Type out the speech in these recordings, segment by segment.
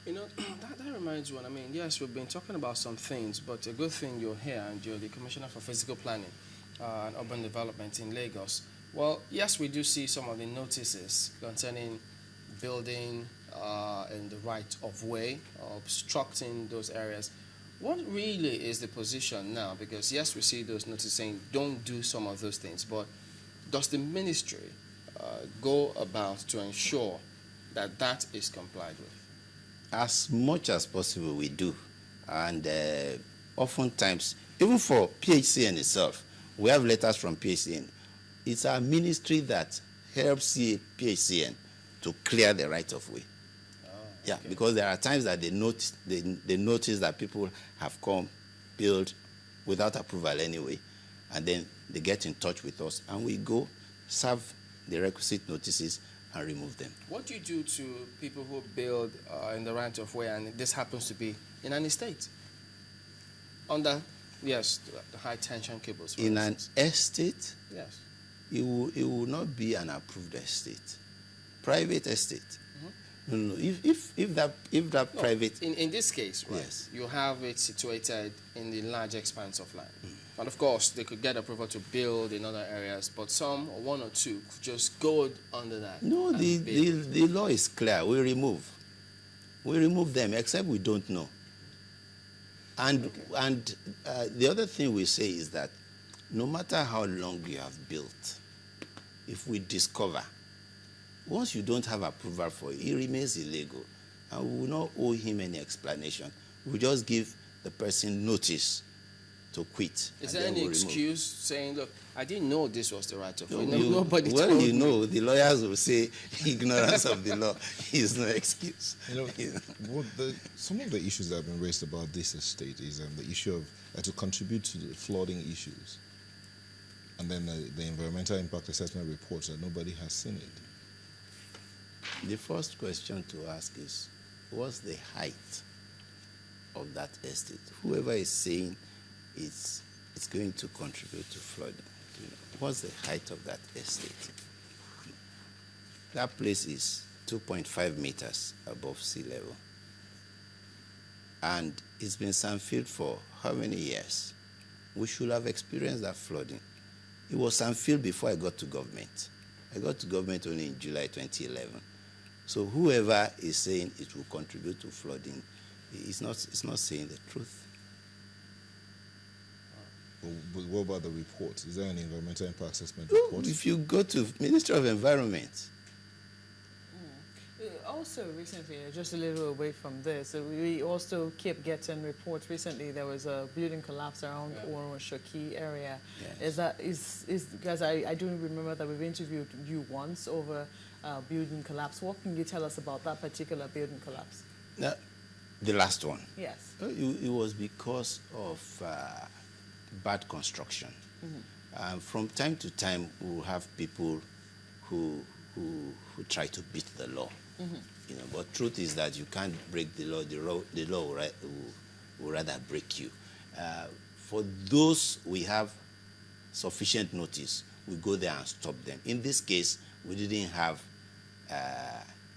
You know, that reminds one. I mean, yes, we've been talking about some things, but a good thing you're here and you're the Commissioner for Physical Planning and Urban Development in Lagos. Well, yes, we do see some of the notices concerning building in the right of way, obstructing those areas. What really is the position now? Because yes, we see those notices saying don't do some of those things, but does the ministry go about to ensure that that is complied with? As much as possible, we do. And oftentimes, even for PHCN itself, we have letters from PHCN. It's our ministry that helps the PHCN to clear the right of way. Oh, yeah, okay. because there are times that they notice that people have come, build without approval anyway, and then they get in touch with us, and we go serve the requisite notices and remove them. What do you do to people who build in the right of way and this happens to be in an estate? Under, yes, the high tension cables. In an estate, yes, it will not be an approved estate. Private estate. No. If that private. In this case, right? Yes. You have it situated in the large expanse of land, and of course they could get approval to build in other areas, but some or one or two could just go under that. No, the law is clear. We remove them, except we don't know. And the other thing we say is that no matter how long you have built, if we discover, once you don't have approval for it, it remains illegal. And we will not owe him any explanation. We'll just give the person notice to quit. Is there any excuse saying, look, I didn't know this was the right of way? Nobody told me. Know, the lawyers will say ignorance of the law is no excuse. Some of the issues that have been raised about this estate is the issue of to contribute to the flooding issues. And then the environmental impact assessment reports that nobody has seen it. The first question to ask is, what's the height of that estate? Whoever is saying it's going to contribute to flooding, what's the height of that estate? That place is 2.5 meters above sea level. And it's been sandfilled for how many years? We should have experienced that flooding. It was sandfilled before I got to government. I got to government only in July 2011. So whoever is saying it will contribute to flooding is not saying the truth. But what about the reports? Is there an environmental impact assessment report? If you go to Ministry of Environment. Also recently, just a little away from this, we also keep getting reports. Recently, there was a building collapse around Oron Shoki area. Yes. Is because I do remember that we've interviewed you once over building collapse. What can you tell us about that particular building collapse? The last one. Yes. It was because of bad construction. From time to time, we'll have people who try to beat the law. But truth is that you can't break the law. The law will rather break you. For those we have sufficient notice, we go there and stop them. In this case, we didn't have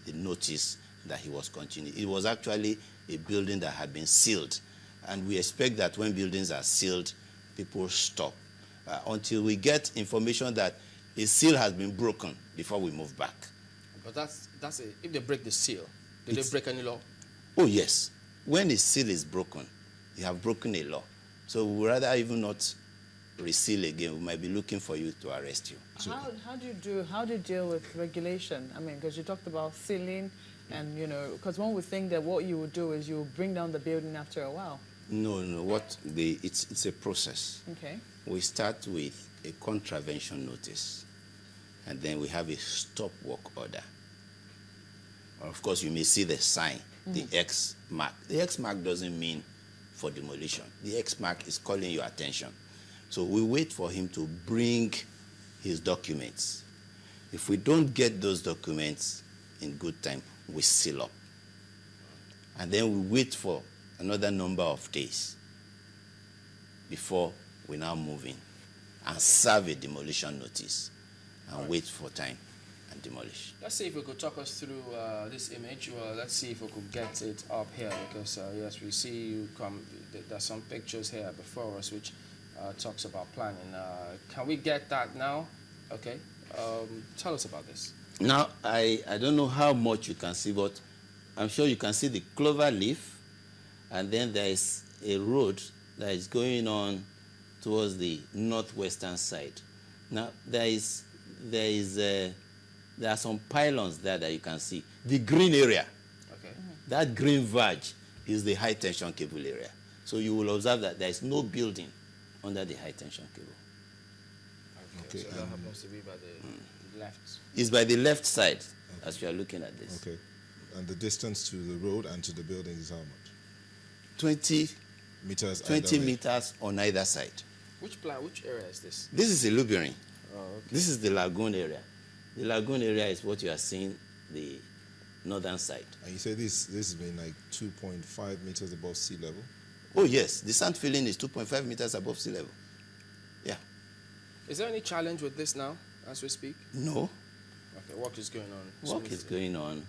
the notice that he was continuing. It was actually a building that had been sealed. And we expect that when buildings are sealed, people stop until we get information that a seal has been broken before we move back. But that's it. If they break the seal, do they break any law? Oh, yes. When a seal is broken, you have broken a law. So we would rather even not reseal again. We might be looking for you to arrest you. So How do you deal with regulation? I mean, because you talked about sealing, and because one would think that what you would do is you bring down the building after a while. No. It's a process. Okay. We start with a contravention notice, and then we have a stop work order. Of course, you may see the sign, the X mark. The X mark doesn't mean for demolition. The X mark is calling your attention. So we wait for him to bring his documents. If we don't get those documents in good time, we seal up. And then we wait for another number of days before we now move in and serve a demolition notice and wait for time. and demolish. Let's see if we could talk us through this image. Well, let's see if we could get it up here because yes, we see you come. There's some pictures here before us which talks about planning. Can we get that now? Okay. Tell us about this. Now, I don't know how much you can see, but I'm sure you can see the clover leaf, and then there is a road that is going on towards the northwestern side. Now, there are some pylons there that you can see. The green area, Okay. that green verge is the high tension cable area. So you will observe that there is no building under the high tension cable. Okay. So that happens to be by the left. It's by the left side as you are looking at this. Okay. And the distance to the road and to the building is how much? 20 Meters. 20 either way. meters on either side. Which area is this? This is Ilubirin. Oh, okay. This is the lagoon area. The lagoon area is what you are seeing, the northern side. And you say this has been like 2.5 meters above sea level? Oh yes, the sand filling is 2.5 meters above sea level. Yeah. Is there any challenge with this now, as we speak? No, Okay, work is going on. work is smoothly. going on.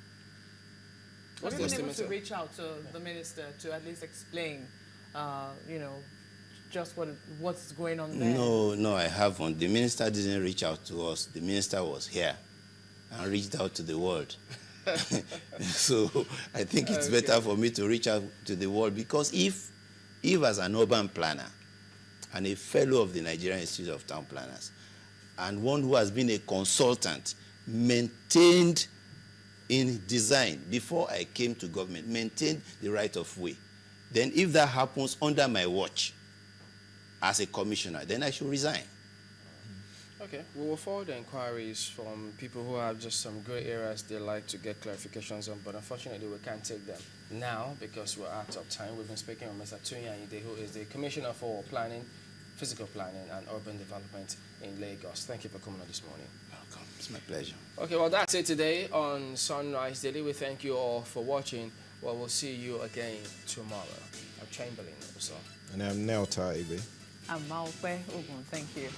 What's Have the you been able to estimate? reach out to the minister to at least explain, you know, just what's going on there? No, I haven't. The minister didn't reach out to us. The minister was here and reached out to the world. So I think it's Okay. better for me to reach out to the world, because if as an urban planner and a fellow of the Nigerian Institute of Town Planners and one who has been a consultant, maintained in design before I came to government, maintained the right of way, then if that happens under my watch as a commissioner, then I should resign. Okay, we will forward the inquiries from people who have just some gray areas they like to get clarifications on, but unfortunately we can't take them now because we're out of time. We've been speaking with Mr. Tunyi Ayinde, who is the Commissioner for Planning, Physical Planning and Urban Development in Lagos. Thank you for coming on this morning. Welcome. It's my pleasure. Okay, well that's it today on Sunrise Daily. We thank you all for watching. Well, we'll see you again tomorrow. I'm Chamberlain also. And I'm Nel Taibe. I'm Maokwe Ogun. Thank you.